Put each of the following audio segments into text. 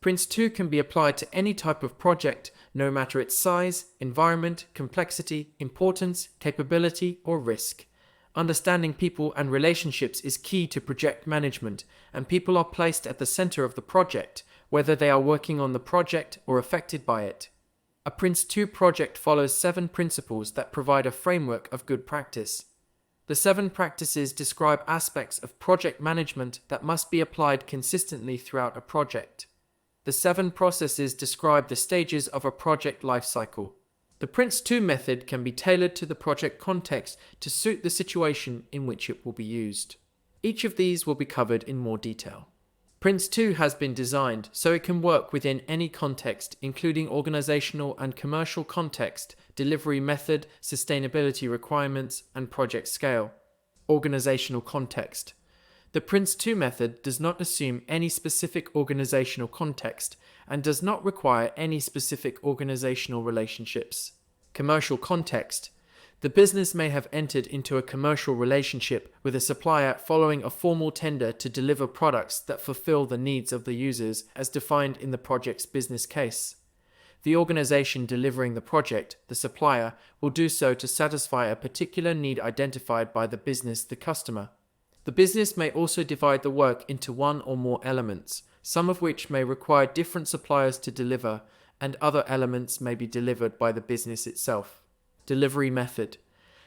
PRINCE2 can be applied to any type of project, no matter its size, environment, complexity, importance, capability, or risk. Understanding people and relationships is key to project management, and people are placed at the center of the project, whether they are working on the project or affected by it. A PRINCE2 project follows 7 principles that provide a framework of good practice. The 7 practices describe aspects of project management that must be applied consistently throughout a project. The 7 processes describe the stages of a project lifecycle. The PRINCE2 method can be tailored to the project context to suit the situation in which it will be used. Each of these will be covered in more detail. PRINCE2 has been designed so it can work within any context, including organizational and commercial context, delivery method, sustainability requirements, and project scale. Organizational context. The PRINCE2 method does not assume any specific organizational context and does not require any specific organizational relationships. Commercial context. The business may have entered into a commercial relationship with a supplier following a formal tender to deliver products that fulfill the needs of the users as defined in the project's business case. The organization delivering the project, the supplier, will do so to satisfy a particular need identified by the business, the customer. The business may also divide the work into one or more elements, some of which may require different suppliers to deliver, and other elements may be delivered by the business itself. Delivery method.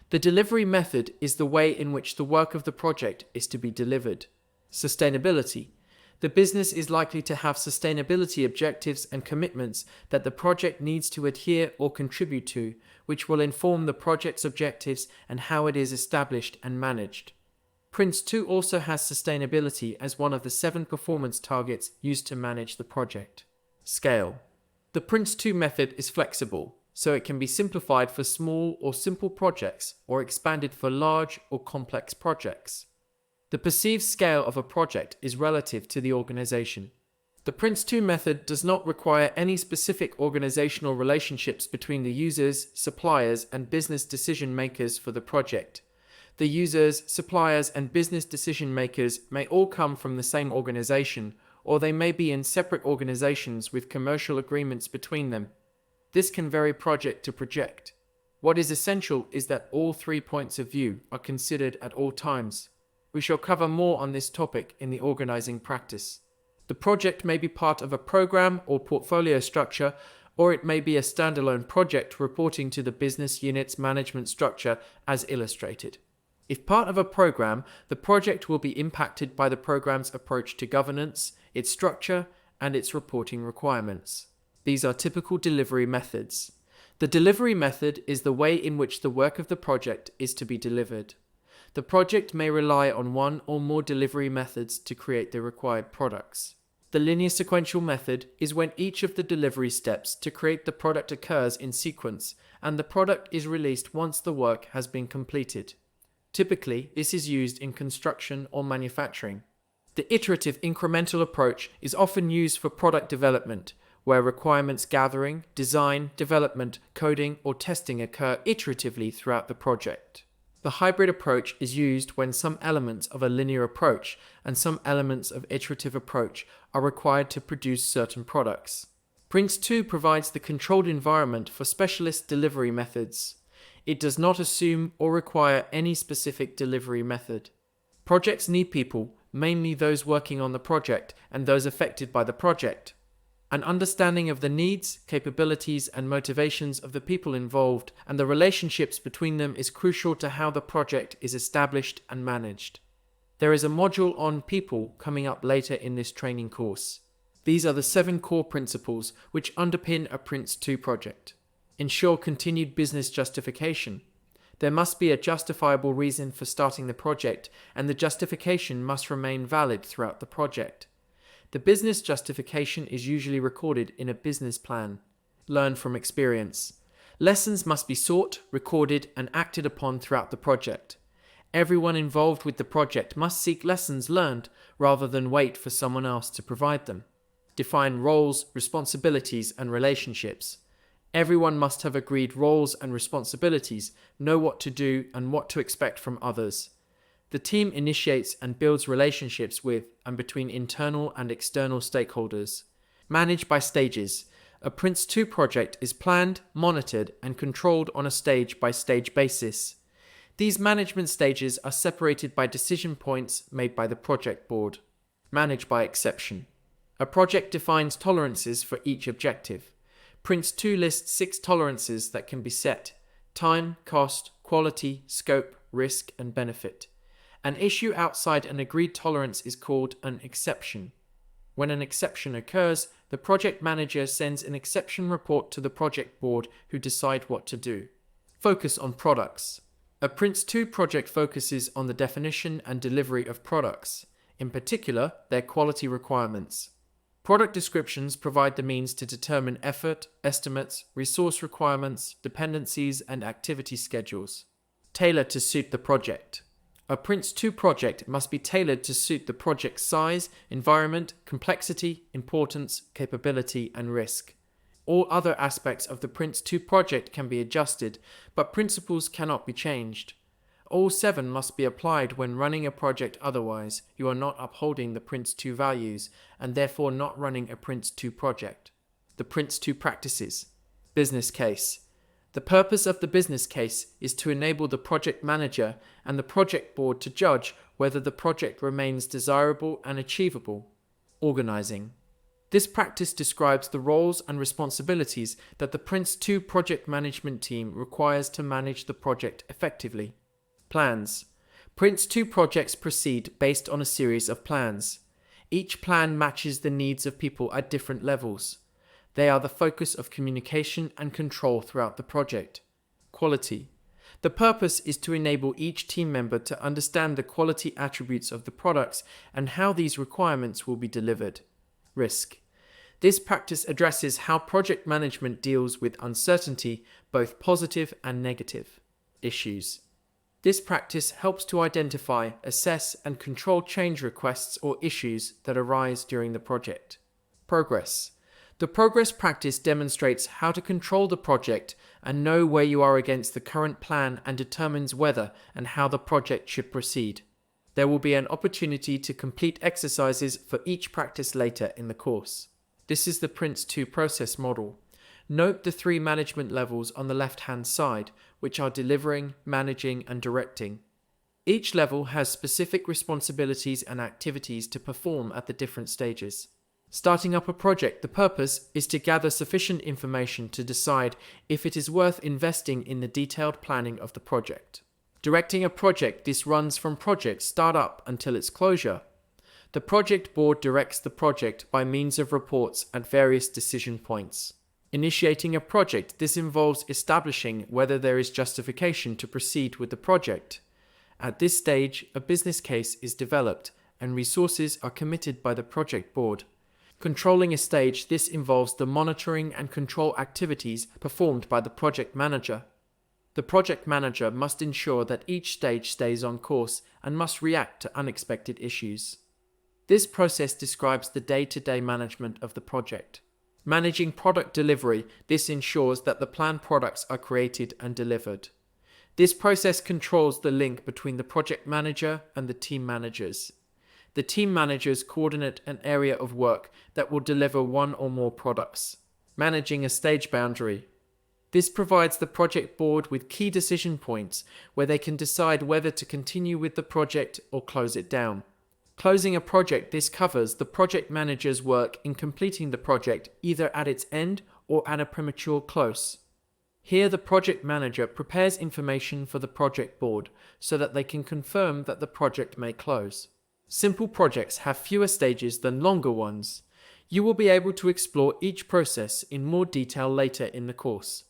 The delivery method is the way in which the work of the project is to be delivered. Sustainability. The business is likely to have sustainability objectives and commitments that the project needs to adhere or contribute to, which will inform the project's objectives and how it is established and managed. PRINCE2 also has sustainability as one of the 7 performance targets used to manage the project. Scale. The PRINCE2 method is flexible, so it can be simplified for small or simple projects or expanded for large or complex projects. The perceived scale of a project is relative to the organization. The PRINCE2 method does not require any specific organizational relationships between the users, suppliers, and business decision makers for the project. The users, suppliers, and business decision makers may all come from the same organization, or they may be in separate organizations with commercial agreements between them. This can vary project to project. What is essential is that all 3 points of view are considered at all times. We shall cover more on this topic in the organizing practice. The project may be part of a program or portfolio structure, or it may be a standalone project reporting to the business unit's management structure as illustrated. If part of a program, the project will be impacted by the program's approach to governance, its structure, and its reporting requirements. These are typical delivery methods. The delivery method is the way in which the work of the project is to be delivered. The project may rely on one or more delivery methods to create the required products. The linear sequential method is when each of the delivery steps to create the product occurs in sequence, and the product is released once the work has been completed. Typically, this is used in construction or manufacturing. The iterative incremental approach is often used for product development, where requirements gathering, design, development, coding, or testing occur iteratively throughout the project. The hybrid approach is used when some elements of a linear approach and some elements of iterative approach are required to produce certain products. PRINCE2 provides the controlled environment for specialist delivery methods. It does not assume or require any specific delivery method. Projects need people, mainly those working on the project and those affected by the project. An understanding of the needs, capabilities, and motivations of the people involved and the relationships between them is crucial to how the project is established and managed. There is a module on people coming up later in this training course. These are the 7 core principles which underpin a PRINCE2 project. Ensure continued business justification. There must be a justifiable reason for starting the project, and the justification must remain valid throughout the project. The business justification is usually recorded in a business plan. Learn from experience. Lessons must be sought, recorded, and acted upon throughout the project. Everyone involved with the project must seek lessons learned rather than wait for someone else to provide them. Define roles, responsibilities, and relationships. Everyone must have agreed roles and responsibilities, know what to do and what to expect from others. The team initiates and builds relationships with and between internal and external stakeholders. Managed by stages. A PRINCE2 project is planned, monitored, and controlled on a stage-by-stage basis. These management stages are separated by decision points made by the project board. Managed by exception. A project defines tolerances for each objective. PRINCE2 lists 6 tolerances that can be set: time, cost, quality, scope, risk, and benefit. An issue outside an agreed tolerance is called an exception. When an exception occurs, the project manager sends an exception report to the project board, who decide what to do. Focus on products. A PRINCE2 project focuses on the definition and delivery of products, in particular their quality requirements. Product descriptions provide the means to determine effort, estimates, resource requirements, dependencies, and activity schedules. Tailor to suit the project. A PRINCE2 project must be tailored to suit the project's size, environment, complexity, importance, capability, and risk. All other aspects of the PRINCE2 project can be adjusted, but principles cannot be changed. All 7 must be applied when running a project, otherwise you are not upholding the PRINCE2 values and therefore not running a PRINCE2 project. The PRINCE2 practices. Business case. The purpose of the business case is to enable the project manager and the project board to judge whether the project remains desirable and achievable. Organizing. This practice describes the roles and responsibilities that the PRINCE2 project management team requires to manage the project effectively. Plans. PRINCE2 projects proceed based on a series of plans. Each plan matches the needs of people at different levels. They are the focus of communication and control throughout the project. Quality. The purpose is to enable each team member to understand the quality attributes of the products and how these requirements will be delivered. Risk. This practice addresses how project management deals with uncertainty, both positive and negative. Issues. This practice helps to identify, assess, and control change requests or issues that arise during the project. Progress. The progress practice demonstrates how to control the project and know where you are against the current plan and determines whether and how the project should proceed. There will be an opportunity to complete exercises for each practice later in the course. This is the PRINCE2 process model. Note the 3 management levels on the left-hand side, which are delivering, managing, and directing. Each level has specific responsibilities and activities to perform at the different stages. Starting up a project, the purpose is to gather sufficient information to decide if it is worth investing in the detailed planning of the project. Directing a project, this runs from project startup until its closure. The project board directs the project by means of reports at various decision points. Initiating a project, this involves establishing whether there is justification to proceed with the project. At this stage, a business case is developed and resources are committed by the project board. Controlling a stage, this involves the monitoring and control activities performed by the project manager. The project manager must ensure that each stage stays on course and must react to unexpected issues. This process describes the day-to-day management of the project. Managing product delivery, this ensures that the planned products are created and delivered. This process controls the link between the project manager and the team managers. The team managers coordinate an area of work that will deliver 1 or more products. Managing a stage boundary. This provides the project board with key decision points where they can decide whether to continue with the project or close it down. Closing a project, this covers the project manager's work in completing the project either at its end or at a premature close. Here the project manager prepares information for the project board so that they can confirm that the project may close. Simple projects have fewer stages than longer ones. You will be able to explore each process in more detail later in the course.